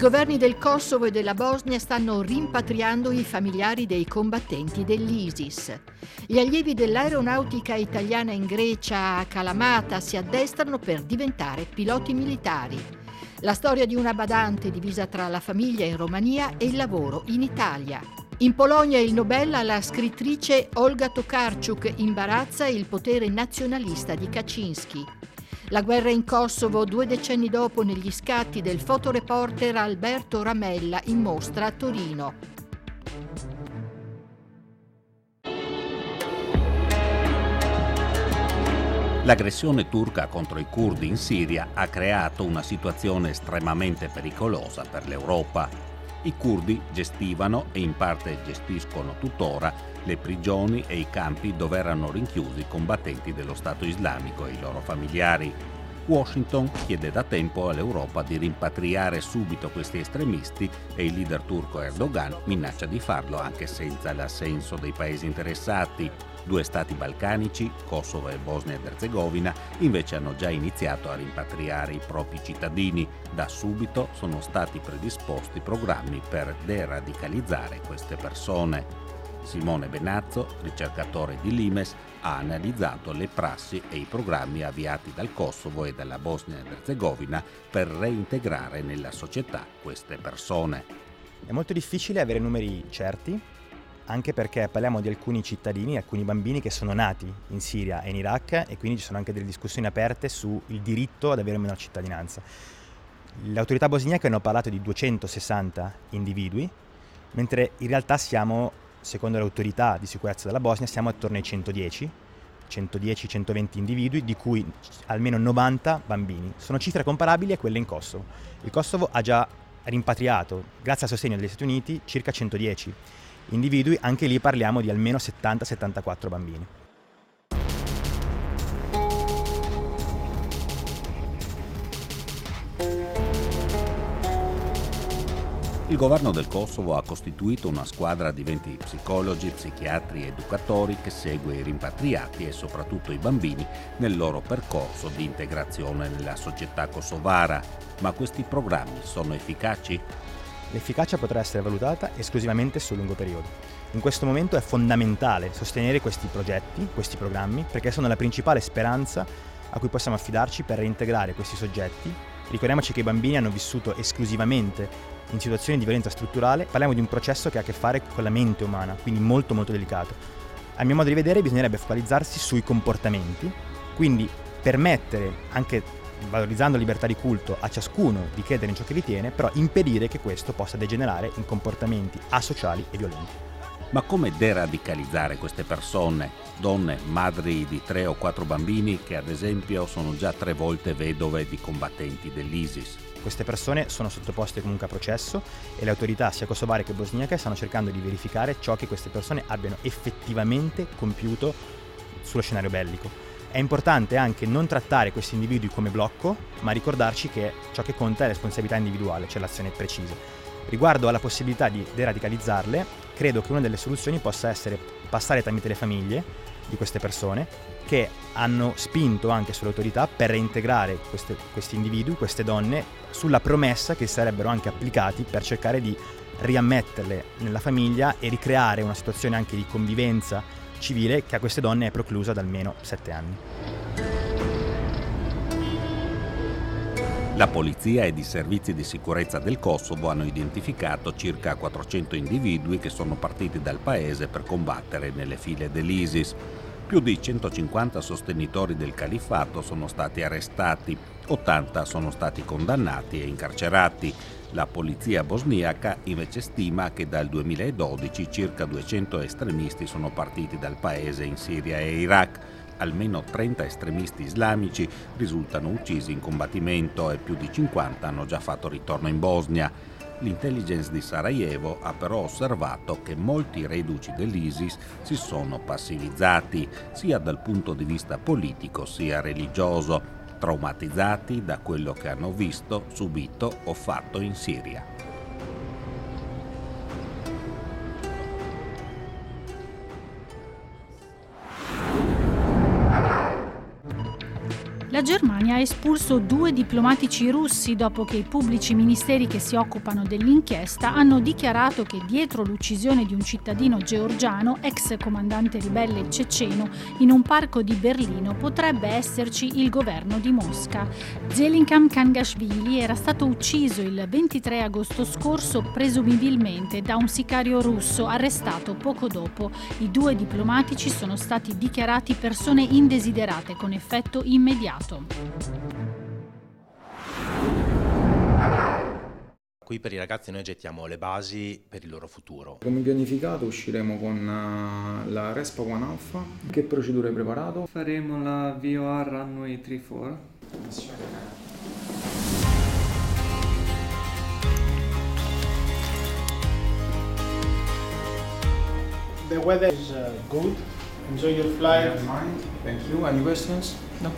governi del Kosovo e della Bosnia stanno rimpatriando i familiari dei combattenti dell'ISIS. Gli allievi dell'aeronautica italiana in Grecia, a Kalamata, si addestrano per diventare piloti militari. La storia di una badante divisa tra la famiglia in Romania e il lavoro in Italia. In Polonia il Nobel alla scrittrice Olga Tokarczuk imbarazza il potere nazionalista di Kaczynski. La guerra in Kosovo 2 decenni dopo negli scatti del fotoreporter Alberto Ramella in mostra a Torino. L'aggressione turca contro i curdi in Siria ha creato una situazione estremamente pericolosa per l'Europa. I curdi gestivano e in parte gestiscono tuttora le prigioni e i campi dove erano rinchiusi i combattenti dello Stato islamico e i loro familiari. Washington chiede da tempo all'Europa di rimpatriare subito questi estremisti e il leader turco Erdogan minaccia di farlo anche senza l'assenso dei paesi interessati. 2 stati balcanici, Kosovo e Bosnia ed Erzegovina, invece hanno già iniziato a rimpatriare i propri cittadini. Da subito sono stati predisposti programmi per deradicalizzare queste persone. Simone Benazzo, ricercatore di Limes, ha analizzato le prassi e i programmi avviati dal Kosovo e dalla Bosnia ed Erzegovina per reintegrare nella società queste persone. È molto difficile avere numeri certi, anche perché parliamo di alcuni cittadini, alcuni bambini che sono nati in Siria e in Iraq e quindi ci sono anche delle discussioni aperte sul diritto ad avere o meno la cittadinanza. Le autorità bosniache hanno parlato di 260 individui, mentre in realtà siamo, secondo le autorità di sicurezza della Bosnia, siamo attorno ai 110-120 individui, di cui almeno 90 bambini. Sono cifre comparabili a quelle in Kosovo. Il Kosovo ha già rimpatriato, grazie al sostegno degli Stati Uniti, circa 110 individui, anche lì parliamo di almeno 70-74 bambini. Il governo del Kosovo ha costituito una squadra di 20 psicologi, psichiatri e educatori che segue i rimpatriati e soprattutto i bambini nel loro percorso di integrazione nella società kosovara. Ma questi programmi sono efficaci? L'efficacia potrà essere valutata esclusivamente sul lungo periodo. In questo momento è fondamentale sostenere questi progetti, questi programmi, perché sono la principale speranza a cui possiamo affidarci per reintegrare questi soggetti. Ricordiamoci che i bambini hanno vissuto esclusivamente in situazioni di violenza strutturale. Parliamo di un processo che ha a che fare con la mente umana, quindi molto molto delicato. A mio modo di vedere bisognerebbe focalizzarsi sui comportamenti, quindi permettere, anche valorizzando la libertà di culto, a ciascuno di credere in ciò che ritiene, però impedire che questo possa degenerare in comportamenti asociali e violenti. Ma come deradicalizzare queste persone? Donne, madri di 3 o 4 bambini che ad esempio sono già 3 volte vedove di combattenti dell'ISIS. Queste persone sono sottoposte comunque a processo e le autorità sia kosovare che bosniache stanno cercando di verificare ciò che queste persone abbiano effettivamente compiuto sullo scenario bellico. È importante anche non trattare questi individui come blocco, ma ricordarci che ciò che conta è la responsabilità individuale, cioè l'azione precisa. Riguardo alla possibilità di deradicalizzarle, credo che una delle soluzioni possa essere passare tramite le famiglie di queste persone, che hanno spinto anche sulle autorità per reintegrare questi individui, queste donne, sulla promessa che sarebbero anche applicati per cercare di riammetterle nella famiglia e ricreare una situazione anche di convivenza civile che a queste donne è preclusa da almeno 7 anni. La polizia ed i servizi di sicurezza del Kosovo hanno identificato circa 400 individui che sono partiti dal paese per combattere nelle file dell'ISIS. Più di 150 sostenitori del califfato sono stati arrestati, 80 sono stati condannati e incarcerati. La polizia bosniaca invece stima che dal 2012 circa 200 estremisti sono partiti dal paese in Siria e Iraq. Almeno 30 estremisti islamici risultano uccisi in combattimento e più di 50 hanno già fatto ritorno in Bosnia. L'intelligence di Sarajevo ha però osservato che molti reduci dell'ISIS si sono passivizzati, sia dal punto di vista politico sia religioso, traumatizzati da quello che hanno visto, subito o fatto in Siria. La Germania ha espulso 2 diplomatici russi dopo che i pubblici ministeri che si occupano dell'inchiesta hanno dichiarato che dietro l'uccisione di un cittadino georgiano, ex comandante ribelle ceceno, in un parco di Berlino potrebbe esserci il governo di Mosca. Zelinkam Kangashvili era stato ucciso il 23 agosto scorso presumibilmente da un sicario russo arrestato poco dopo. I 2 diplomatici sono stati dichiarati persone indesiderate con effetto immediato. Qui per i ragazzi noi gettiamo le basi per il loro futuro. Come pianificato usciremo con la Respa One Alpha. Che procedura hai preparato? Faremo la VOR Runway 34. The weather is good. Enjoy your flight. Thank you. Any questions? No.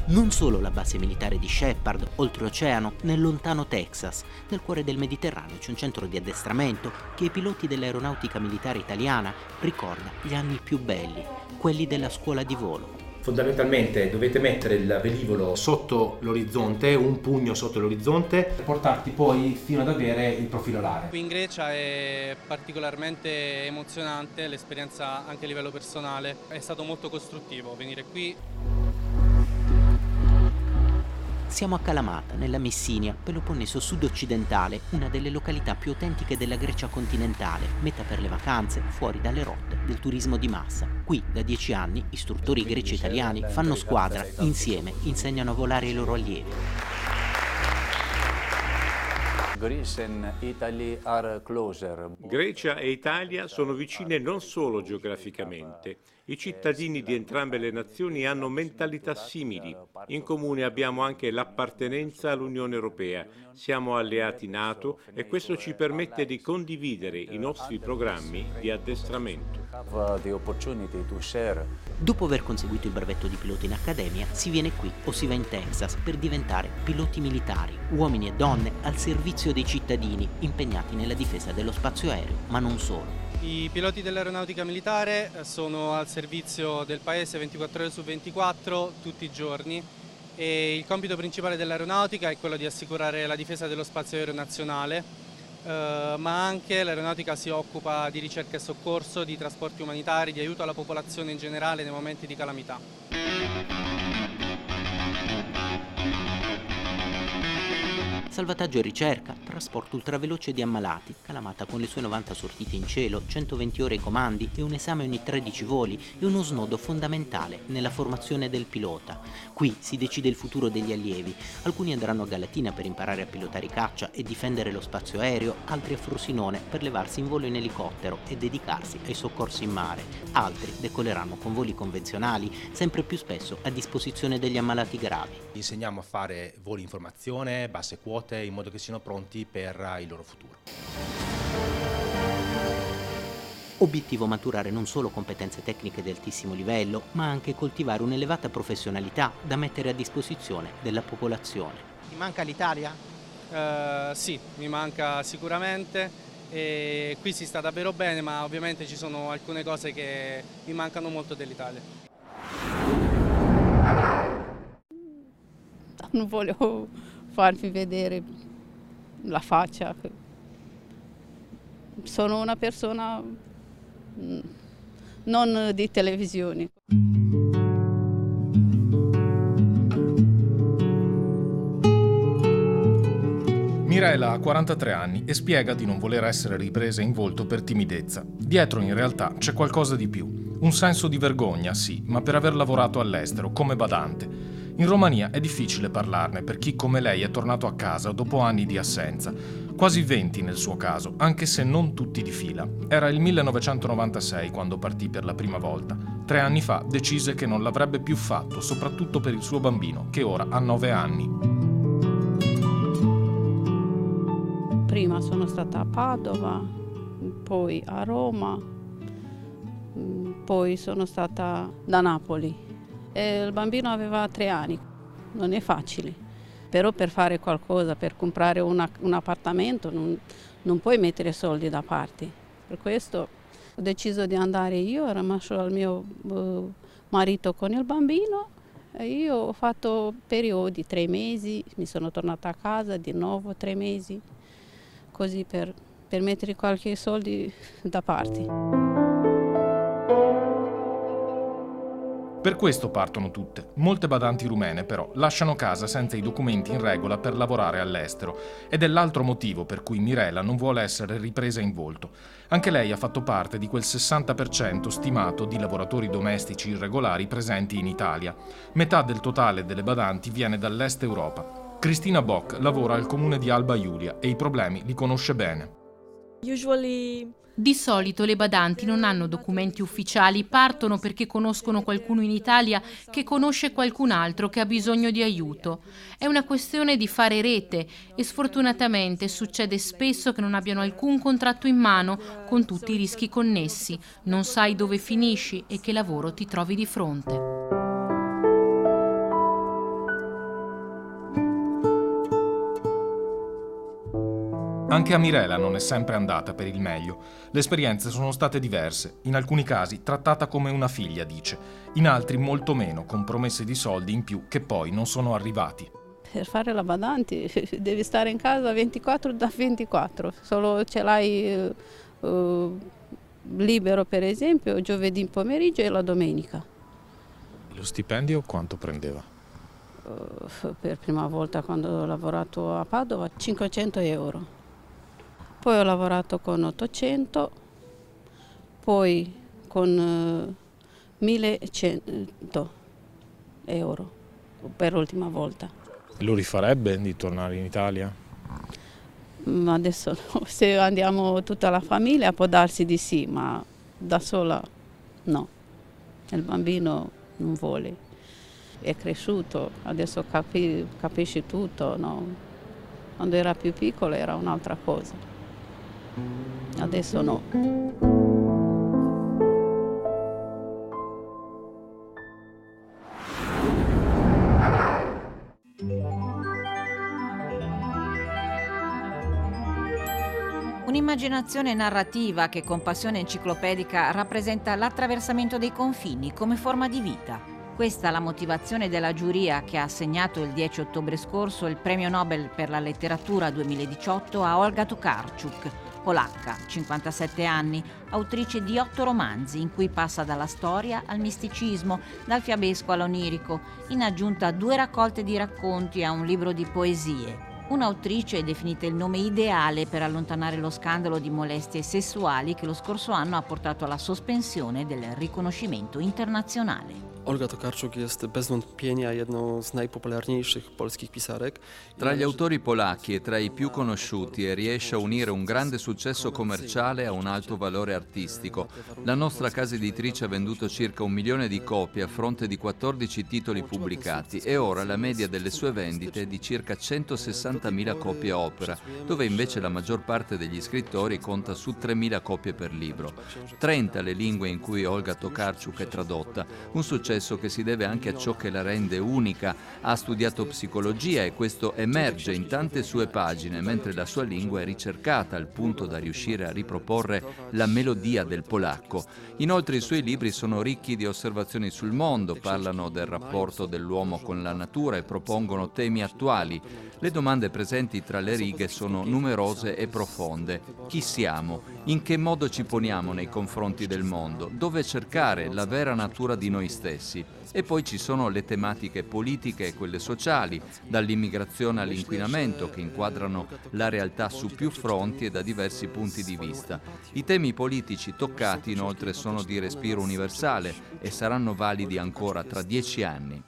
Non solo la base militare di Shepard, oltreoceano, nel lontano Texas, nel cuore del Mediterraneo c'è un centro di addestramento che ai piloti dell'aeronautica militare italiana ricorda gli anni più belli, quelli della scuola di volo. Fondamentalmente dovete mettere il velivolo sotto l'orizzonte, un pugno sotto l'orizzonte, per portarti poi fino ad avere il profilo alare. Qui in Grecia è particolarmente emozionante, l'esperienza anche a livello personale, è stato molto costruttivo venire qui. Siamo a Kalamata, nella Messinia, Peloponneso sud-occidentale, una delle località più autentiche della Grecia continentale, meta per le vacanze, fuori dalle rotte del turismo di massa. Qui, da 10 anni, istruttori greci e italiani fanno squadra, insieme insegnano a volare i loro allievi. Grecia e Italia sono vicine non solo geograficamente. I cittadini di entrambe le nazioni hanno mentalità simili. In comune abbiamo anche l'appartenenza all'Unione Europea. Siamo alleati NATO e questo ci permette di condividere i nostri programmi di addestramento. Dopo aver conseguito il brevetto di pilota in accademia, si viene qui o si va in Texas per diventare piloti militari, uomini e donne al servizio dei cittadini, impegnati nella difesa dello spazio aereo, ma non solo. I piloti dell'aeronautica militare sono al servizio del paese 24 ore su 24, tutti i giorni, e il compito principale dell'aeronautica è quello di assicurare la difesa dello spazio aereo nazionale, ma anche l'aeronautica si occupa di ricerca e soccorso, di trasporti umanitari, di aiuto alla popolazione in generale nei momenti di calamità. Salvataggio e ricerca, trasporto ultraveloce di ammalati, Kalamata con le sue 90 sortite in cielo, 120 ore ai comandi e un esame ogni 13 voli è uno snodo fondamentale nella formazione del pilota. Qui si decide il futuro degli allievi. Alcuni andranno a Galatina per imparare a pilotare caccia e difendere lo spazio aereo, altri a Frosinone per levarsi in volo in elicottero e dedicarsi ai soccorsi in mare. Altri decoleranno con voli convenzionali, sempre più spesso a disposizione degli ammalati gravi. Insegniamo a fare voli in formazione, basse quote, in modo che siano pronti per il loro futuro. Obiettivo maturare non solo competenze tecniche di altissimo livello, ma anche coltivare un'elevata professionalità da mettere a disposizione della popolazione. Ti manca l'Italia? Sì, mi manca sicuramente. E qui si sta davvero bene, ma ovviamente ci sono alcune cose che mi mancano molto dell'Italia. Non volevo farvi vedere la faccia. Sono una persona non di televisioni. Mirela ha 43 anni e spiega di non voler essere ripresa in volto per timidezza. Dietro in realtà c'è qualcosa di più. Un senso di vergogna, sì, ma per aver lavorato all'estero come badante. In Romania è difficile parlarne per chi come lei è tornato a casa dopo anni di assenza. Quasi 20 nel suo caso, anche se non tutti di fila. Era il 1996 quando partì per la prima volta. 3 anni fa decise che non l'avrebbe più fatto, soprattutto per il suo bambino, che ora ha 9 anni. Prima sono stata a Padova, poi a Roma, poi sono stata da Napoli. E il bambino aveva 3 anni, non è facile, però per fare qualcosa, per comprare un appartamento non puoi mettere soldi da parte. Per questo ho deciso di andare io, ho rimasto al mio marito con il bambino e io ho fatto periodi, 3 mesi, mi sono tornata a casa di nuovo 3 mesi, così per mettere qualche soldi da parte. Per questo partono tutte. Molte badanti rumene, però, lasciano casa senza i documenti in regola per lavorare all'estero. Ed è l'altro motivo per cui Mirela non vuole essere ripresa in volto. Anche lei ha fatto parte di quel 60% stimato di lavoratori domestici irregolari presenti in Italia. Metà del totale delle badanti viene dall'est Europa. Cristina Bock lavora al comune di Alba Iulia e i problemi li conosce bene. Di solito le badanti non hanno documenti ufficiali, partono perché conoscono qualcuno in Italia che conosce qualcun altro che ha bisogno di aiuto. È una questione di fare rete e sfortunatamente succede spesso che non abbiano alcun contratto in mano con tutti i rischi connessi. Non sai dove finisci e che lavoro ti trovi di fronte. Anche a Mirela non è sempre andata per il meglio. Le esperienze sono state diverse, in alcuni casi trattata come una figlia, dice, in altri molto meno, con promesse di soldi in più che poi non sono arrivati. Per fare la badante devi stare in casa 24/24, solo ce l'hai libero per esempio giovedì pomeriggio e la domenica. Lo stipendio quanto prendeva? Per prima volta quando ho lavorato a Padova 500 euro. Poi ho lavorato con 800, poi con 1100 euro per l'ultima volta. Lo rifarebbe di tornare in Italia? Ma adesso no. Se andiamo tutta la famiglia può darsi di sì, ma da sola no. Il bambino non vuole, è cresciuto, adesso capisce tutto, no? Quando era più piccolo era un'altra cosa. Adesso no. Un'immaginazione narrativa che con passione enciclopedica rappresenta l'attraversamento dei confini come forma di vita. Questa è la motivazione della giuria che ha assegnato il 10 ottobre scorso il Premio Nobel per la letteratura 2018 a Olga Tokarczuk, polacca, 57 anni, autrice di 8 romanzi in cui passa dalla storia al misticismo, dal fiabesco all'onirico, in aggiunta a 2 raccolte di racconti e a un libro di poesie. Un'autrice definita il nome ideale per allontanare lo scandalo di molestie sessuali che lo scorso anno ha portato alla sospensione del riconoscimento internazionale. Olga Tokarczuk jest bez wątpienia jedną z najpopularniejszych polskich pisarek. Tra gli autori polacchi e tra i più conosciuti e riesce a unire un grande successo commerciale a un alto valore artistico. La nostra casa editrice ha venduto circa 1 milione di copie a fronte di 14 titoli pubblicati e ora la media delle sue vendite è di circa 160.000 copie opera, dove invece la maggior parte degli scrittori conta su 3.000 copie per libro. 30 le lingue in cui Olga Tokarczuk è tradotta, un successo che si deve anche a ciò che la rende unica. Ha studiato psicologia e questo emerge in tante sue pagine, mentre la sua lingua è ricercata al punto da riuscire a riproporre la melodia del polacco. Inoltre i suoi libri sono ricchi di osservazioni sul mondo, parlano del rapporto dell'uomo con la natura e propongono temi attuali. Le domande presenti tra le righe sono numerose e profonde. Chi siamo? In che modo ci poniamo nei confronti del mondo? Dove cercare la vera natura di noi stessi? E poi ci sono le tematiche politiche e quelle sociali, dall'immigrazione all'inquinamento, che inquadrano la realtà su più fronti e da diversi punti di vista. I temi politici toccati inoltre sono di respiro universale e saranno validi ancora tra 10 anni.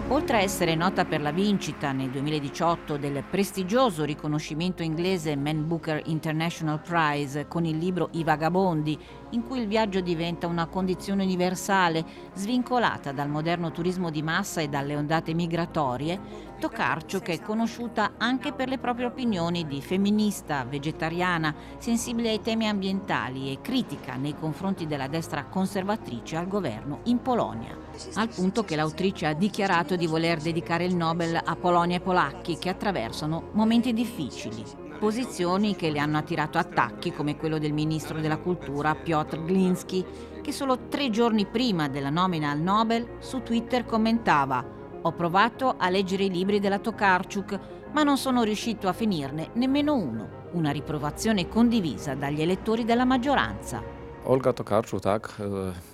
Oltre a essere nota per la vincita nel 2018 del prestigioso riconoscimento inglese Man Booker International Prize con il libro I Vagabondi in cui il viaggio diventa una condizione universale, svincolata dal moderno turismo di massa e dalle ondate migratorie, Tokarczuk è conosciuta anche per le proprie opinioni di femminista, vegetariana, sensibile ai temi ambientali e critica nei confronti della destra conservatrice al governo in Polonia. Al punto che l'autrice ha dichiarato di voler dedicare il Nobel a Polonia e polacchi che attraversano momenti difficili. Posizioni che le hanno attirato attacchi come quello del ministro della cultura Piotr Gliński, che solo 3 giorni prima della nomina al Nobel su Twitter commentava: «Ho provato a leggere i libri della Tokarczuk, ma non sono riuscito a finirne nemmeno uno». Una riprovazione condivisa dagli elettori della maggioranza. Olga Tokarczuk, tak,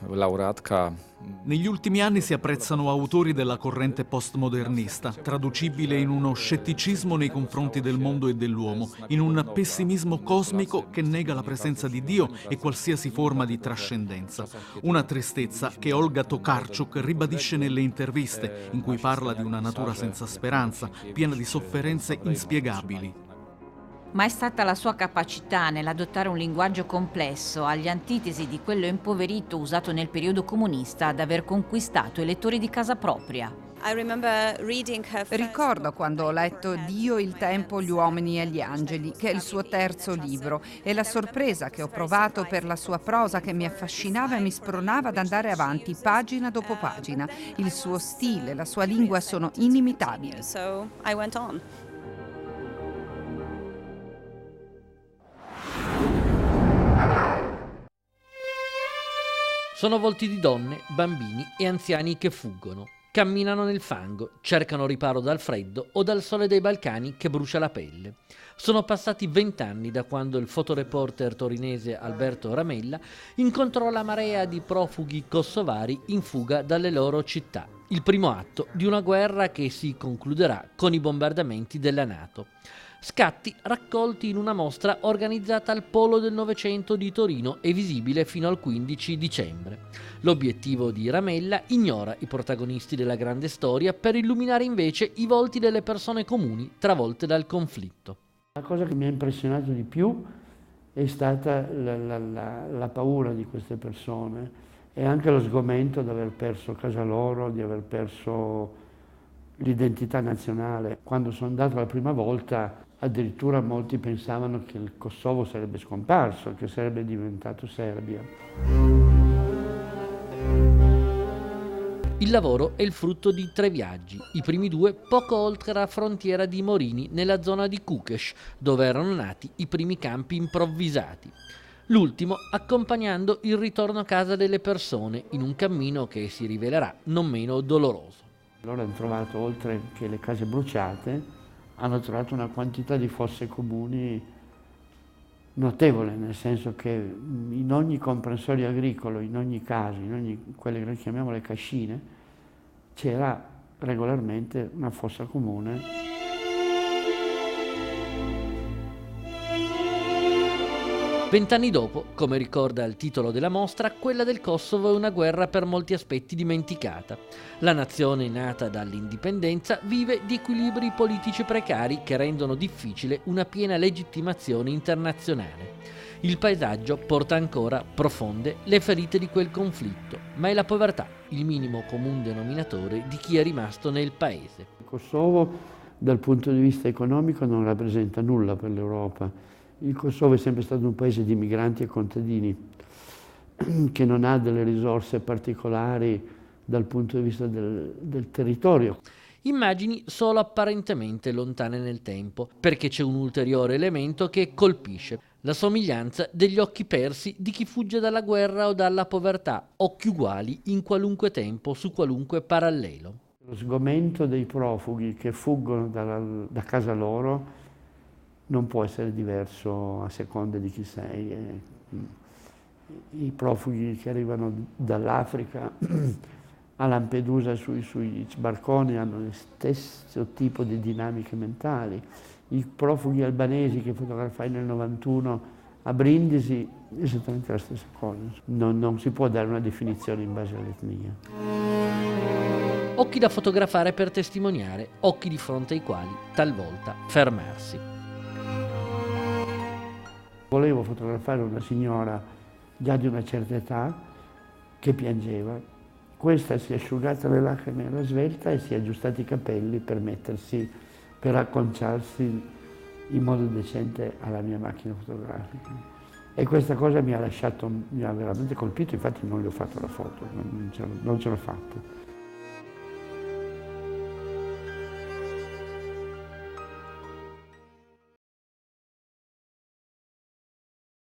laureatka. Negli ultimi anni si apprezzano autori della corrente postmodernista, traducibile in uno scetticismo nei confronti del mondo e dell'uomo, in un pessimismo cosmico che nega la presenza di Dio e qualsiasi forma di trascendenza. Una tristezza che Olga Tokarczuk ribadisce nelle interviste, in cui parla di una natura senza speranza, piena di sofferenze inspiegabili. Ma è stata la sua capacità nell'adottare un linguaggio complesso, agli antitesi di quello impoverito usato nel periodo comunista, ad aver conquistato i lettori di casa propria. Ricordo quando ho letto Dio, il tempo, gli uomini e gli angeli, che è il suo terzo libro, e la sorpresa che ho provato per la sua prosa che mi affascinava e mi spronava ad andare avanti pagina dopo pagina. Il suo stile, la sua lingua sono inimitabili. Sono volti di donne, bambini e anziani che fuggono, camminano nel fango, cercano riparo dal freddo o dal sole dei Balcani che brucia la pelle. Sono passati 20 anni da quando il fotoreporter torinese Alberto Ramella incontrò la marea di profughi kosovari in fuga dalle loro città. Il primo atto di una guerra che si concluderà con i bombardamenti della NATO. Scatti raccolti in una mostra organizzata al Polo del Novecento di Torino e visibile fino al 15 dicembre. L'obiettivo di Ramella ignora i protagonisti della grande storia per illuminare invece i volti delle persone comuni travolte dal conflitto. La cosa che mi ha impressionato di più è stata la paura di queste persone e anche lo sgomento di aver perso casa loro, di aver perso l'identità nazionale. Quando sono andato la prima volta addirittura molti pensavano che il Kosovo sarebbe scomparso, che sarebbe diventato Serbia. Il lavoro è il frutto di 3 viaggi, i primi 2 poco oltre la frontiera di Morini, nella zona di Kukës, dove erano nati i primi campi improvvisati. L'ultimo accompagnando il ritorno a casa delle persone in un cammino che si rivelerà non meno doloroso. Loro hanno trovato, oltre che le case bruciate, hanno trovato una quantità di fosse comuni notevole, nel senso che in ogni comprensorio agricolo, in ogni casa, in ogni quelle che noi chiamiamo le cascine, c'era regolarmente una fossa comune. 20 anni dopo, come ricorda il titolo della mostra, quella del Kosovo è una guerra per molti aspetti dimenticata. La nazione nata dall'indipendenza vive di equilibri politici precari che rendono difficile una piena legittimazione internazionale. Il paesaggio porta ancora profonde le ferite di quel conflitto, ma è la povertà il minimo comune denominatore di chi è rimasto nel paese. Il Kosovo, dal punto di vista economico, non rappresenta nulla per l'Europa. Il Kosovo è sempre stato un paese di migranti e contadini che non ha delle risorse particolari dal punto di vista del territorio. Immagini solo apparentemente lontane nel tempo, perché c'è un ulteriore elemento che colpisce: la somiglianza degli occhi persi di chi fugge dalla guerra o dalla povertà, occhi uguali in qualunque tempo, su qualunque parallelo. Lo sgomento dei profughi che fuggono da casa loro non può essere diverso a seconda di chi sei. I profughi che arrivano dall'Africa a Lampedusa sui sbarconi hanno lo stesso tipo di dinamiche mentali. I profughi albanesi che fotografai nel 91 a Brindisi, esattamente la stessa cosa. Non si può dare una definizione in base all'etnia. Occhi da fotografare per testimoniare, occhi di fronte ai quali talvolta fermarsi. Volevo fotografare una signora già di una certa età, che piangeva. Questa si è asciugata le lacrime alla svelta e si è aggiustati i capelli per acconciarsi in modo decente alla mia macchina fotografica. E questa cosa mi ha veramente colpito, infatti non le ho fatto la foto, non ce l'ho fatta.